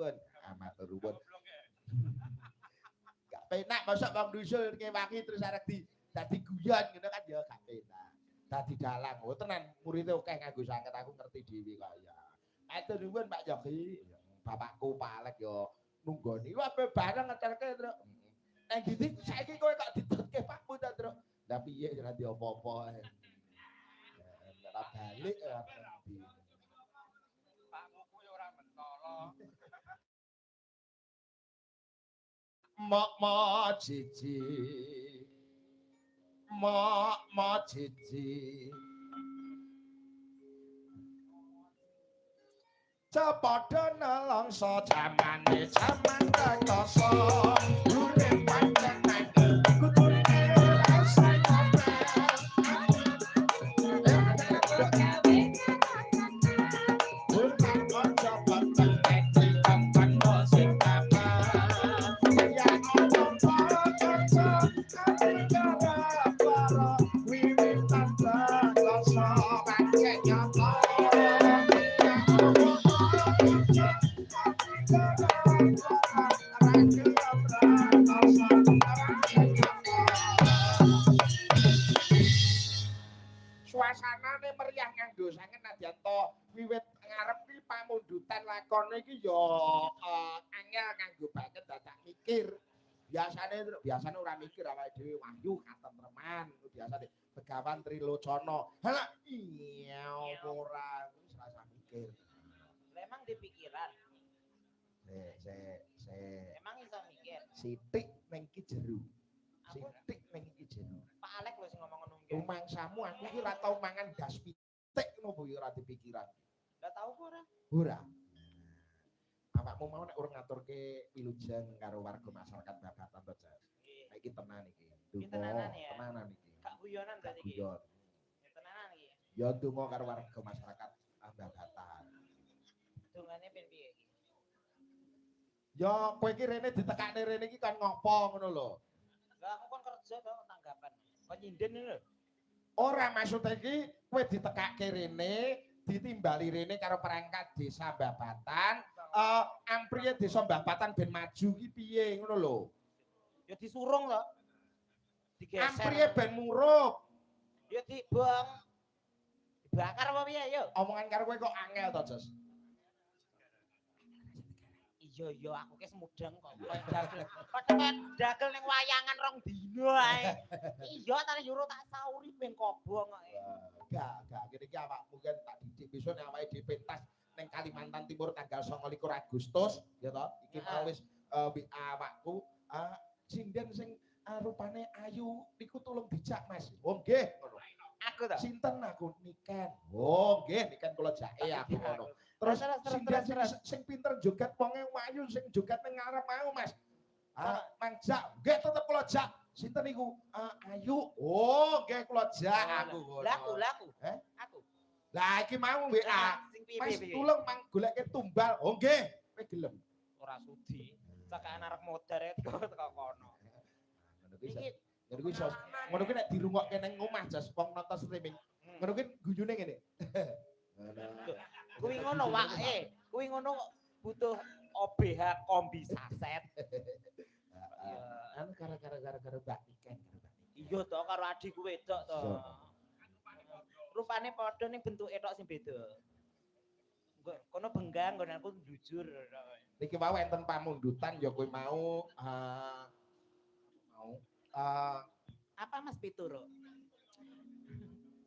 nuwun. Matur nuwun. Gak penak mosok wong dusul ngewangi terus arek dadi guyon ngono kan ya gak penak. Dadi dalang. Oh tenan muridé akeh nganggo sanget aku ngerti dhewe kok ya. Matur nuwun Pak Yogi. Bapakku Pak Alek ya nunggoni. Wah bareng ngeterke, Truk. Nang ndi saiki kowe kok ditutke Pakmu ta, Truk? Lah piye ora di apa-apa. Ora balik ora ngendi. Pakmu kuwi ora mentolo. Mok jiji. Mok jiji. Cepada nelongso jamane jaman rekoso urip panjang nanging kudu rasa suasanane meriah nganggo sanget nadyan to wiwit ngarep iki pamundutan lakone iki ya angel nganggo banget dadak mikir biasane ora mikir awake dhewe wahyu katentreman biasane Begawan Trilocana halah iya ora wis rasa mikir memang di pikiran emang iso mikir sithik ning iki jero sithik ning iki jero Pak Alek lho sing ngomong ngono kuwi mangsamu aku iki ora tau mangan das pitik ngono bu ora dipikiran enggak tahu kok ora awakmu mau nek urung ngaturke wilujeng karo warga masyarakat Babatan to Jas nek iki tenan iki tenanan ya tenanan iki gak guyonan berarti iki tenanan iki ya donga karo warga masyarakat Babatan dongane ben piye iki ya kowe iki rene ditekakne rene iki kan ngopo ngono lho lah aku kan kerja to tanggapan kok nyinden lho ora maksud iki kowe ditekake rene ditimbali rene karo perangkat desa Babatan ampriye desa Babatan ben maju ki piye ngono lho ya disurung to digeser ampriye ben murup ya dibang dibakar apa piye yo omongan karo kowe kok angel to Jos iya aku kes mudeng kok dagel ning wayangan rong dino ae iya tane nyuruh tak sauri ben kobong kok gak kene iki awakmu kan tak didik besok nek awake dhewe pentas ning Kalimantan Timur tanggal 29 Agustus ya toh iki mau wis awakku sinden sing rupane ayu niku tolong dijak Mas oh nggih ngono aku to sinten aku Niken oh nggih Niken kula jake aku ngono terus sinden sing pinter joget wonge wayu sing joget ning ngarep mau Mas mangjak nggih tetep kula jak sinten niku ayu oh nggih kula jak aku ngono laku aku lah iki mau WA Mas tulung mang goleke tumbal oh nggih kowe gelem ora sudi cakakan arek modar teko kono iki ngono kuwi nek dirungokke ning omah jas wong nonton streaming ngono kuwi guyune ngene kuwi ngono wae kuwi ngono butuh OBH kombi saset anu gara-gara Mbak Niken iya to karo adikku wedok to rupane padha ning bentuke tok sing beda kono benggang kono aku jujur iki wae enten pamundutan ya kowe mau apa Mas Pituro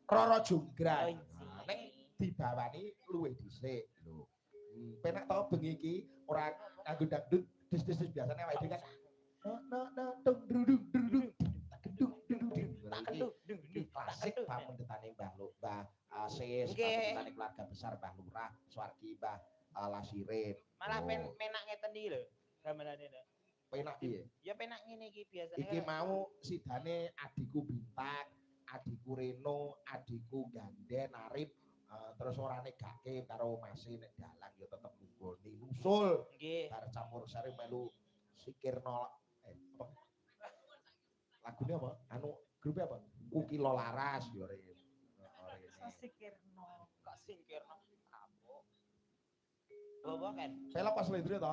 Roro Jonggrang ning dibawani luwih dhisik lho penak to bengi iki ora nganggo dangdut des biasane awake dhewe kan dung drudung klasik pamundutane Mbah Sis pamundutane keluarga besar Mbah Lurah Suwargi Mbah Lasirin malah penak ngeten iki lho gamelane lho penak piye ya penak ngene iki biasane iki mau sidane adikku Bintak adikku Reno adikku Ganden Arif terus ora negake karo Masi nek dalang ya tetep nggone nusul nggih bar campur sari melu sikirno apa lagune apa anu grup apa Ukilo Laras yo rene sikirno kok sikirno kapok bawa kan pelok pas lendre to